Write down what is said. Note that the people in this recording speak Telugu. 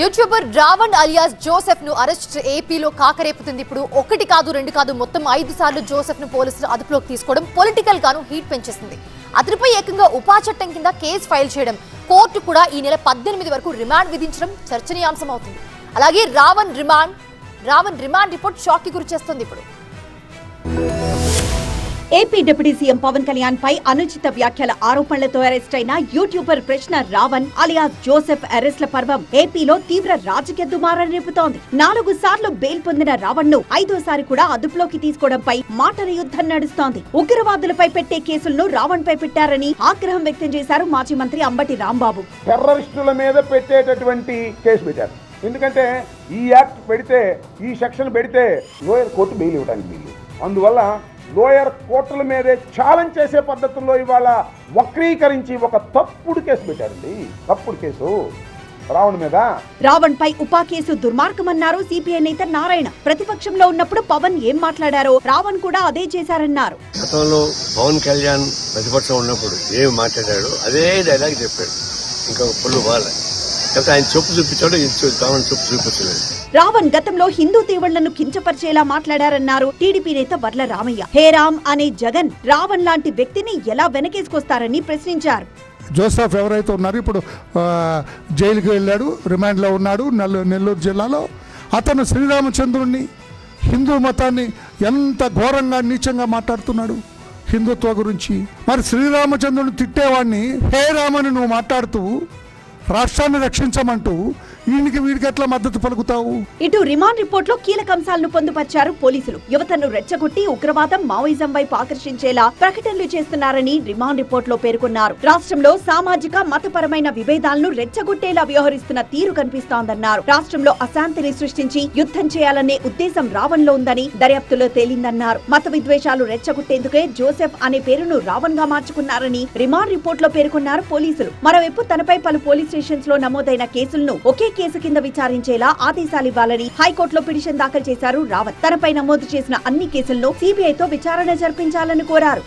యూట్యూబర్ రావణ్ అలియాస్ జోసెఫ్ ను అరెస్ట్ ఏపీలో కాకరేపుతుంది. ఇప్పుడు ఒకటి కాదు రెండు కాదు మొత్తం 5 సార్లు జోసెఫ్ ను పోలీసులు అదుపులోకి తీసుకోవడం పొలిటికల్ గాను హీట్ పెంచేసింది. అతనిపై ఏకంగా ఉపా చట్టం కింద కేసు ఫైల్ చేయడం, కోర్టు కూడా ఈ నెల 18 వరకు రిమాండ్ విధించడం చర్చనీయాంశం అవుతుంది. అలాగే రావణ్ రిమాండ్ రిపోర్ట్ షాక్ కి గురి చేస్తుంది. ఇప్పుడు AP deputy CM Pawan Kalyan పై అనుచిత వ్యాఖ్యల ఆరోపణలతో అరెస్ట్ అయిన యూట్యూబర్ ప్రశ్న రావణ్ అలియాస్ జోసెఫ్ అరెస్ట్ల పర్వం ఏపీలో తీవ్ర రాజకీయ దుమారం రేపుతోంది. 4 సార్లు బెయిల్ పొందిన రావణ్ ను 5వ కూడా అదుపులోకి తీసుకోవడంపై మాటల యుద్ధం నడుస్తోంది. ఉగ్రవాదులపై పెట్టే కేసులను రావణ్ పై పెట్టారని ఆగ్రహం వ్యక్తం చేశారు మాజీ మంత్రి అంబటి రాంబాబు. టెర్రరిస్టుల మీద పెట్టేటటువంటి కేసు పెట్టారు. ఎందుకంటే ఈ యాక్ట్ పెడితే, ఈ సెక్షన్ పెడితే లోయర్ కోర్టు బెయిల్ ఇవ్వడానికి వీలు. అందువల్ల లోయర్ కోర్టుల మీదే ఛాలెంజ్ చేసే పద్ధతుల్లో ఇవాళ వక్రీకరించి ఒక తప్పుడు కేసు పెట్టారండి. తప్పుడు కేసు రావణ్ మీద. రావణ్ పై ఉపా కేసు దుర్మార్గమన్నారు సిపిఐ నేత నారాయణ. ప్రతిపక్షంలో ఉన్నప్పుడు పవన్ ఏం మాట్లాడారో రావణ్ కూడా అదే చేశారన్నారు. గతంలో పవన్ కళ్యాణ్ ప్రతిపక్షం ఉన్నప్పుడు ఏం మాట్లాడాడో అదే డైలాగ్ చెప్పాడు. ఇంకా పుల్లు బాలే ఆయన చెప్పు చూపించాడు, రావణ్ చెప్పు చూపించలేదు. రావణ్ గతంలో హిందూ దేవుళ్లను కించపరిచేలా మాట్లాడారన్నారు టీడీపీ నేత వర్ల రామయ్య. హే రామ్ అనే జగన్ రావణ్ లాంటి వ్యక్తిని ఎలా వెనకేసుకొస్తారని ప్రశ్నించారు. జోసెఫ్ ఎవరైతే ఉన్నారో ఇప్పుడు జైలుకి వెళ్ళాడు, రిమాండ్లో ఉన్నాడు నెల్లూరు జిల్లాలో. అతను శ్రీరామచంద్రుడిని, హిందూ మతాన్ని ఎంత ఘోరంగా నీచంగా మాట్లాడుతున్నాడు హిందుత్వ గురించి. మరి శ్రీరామచంద్రుడిని తిట్టేవాడిని హే రామని నువ్వు మాట్లాడుతూ రాష్ట్రాన్ని రక్షించమంటూ వీడికి ఎట్లా మద్దతు పలుకుతావు? ఇటు రిమాండ్ రిపోర్ట్ లో కీలక అంశాలను పొందుపరిచారు పోలీసులు. యువతను రెచ్చగొట్టి ఉగ్రవాదం, మావోయిజం వైపు ఆకర్షించేలా ప్రకటనలు చేస్తున్నారని రిమాండ్ రిపోర్ట్ లో పేర్కొన్నారు. రాష్ట్రంలో సామాజిక మతపరమైన విభేదాలను రెచ్చగొట్టేలా వ్యవహరిస్తున్న తీరు కనిపిస్తోందన్నారు. రాష్ట్రంలో అశాంతిని సృష్టించి యుద్ధం చేయాలనే ఉద్దేశం రావణ్ లో ఉందని దర్యాప్తులో తేలిందన్నారు. మత విద్వేషాలు రెచ్చగొట్టేందుకే జోసెఫ్ అనే పేరును రావణ్ గా మార్చుకున్నారని రిమాండ్ రిపోర్ట్ లో పేర్కొన్నారు పోలీసులు. మరోవైపు తనపై పలు పోలీస్ స్టేషన్స్ లో నమోదైన కేసులను ఒకే కేసు కింద విచారించేలా ఆదేశాలివ్వాలని హైకోర్టులో పిటిషన్ దాఖలు చేశారు రావత్. తనపై నమోదు చేసిన అన్ని కేసులను సిబిఐతో విచారణ జరిపించాలని కోరారు.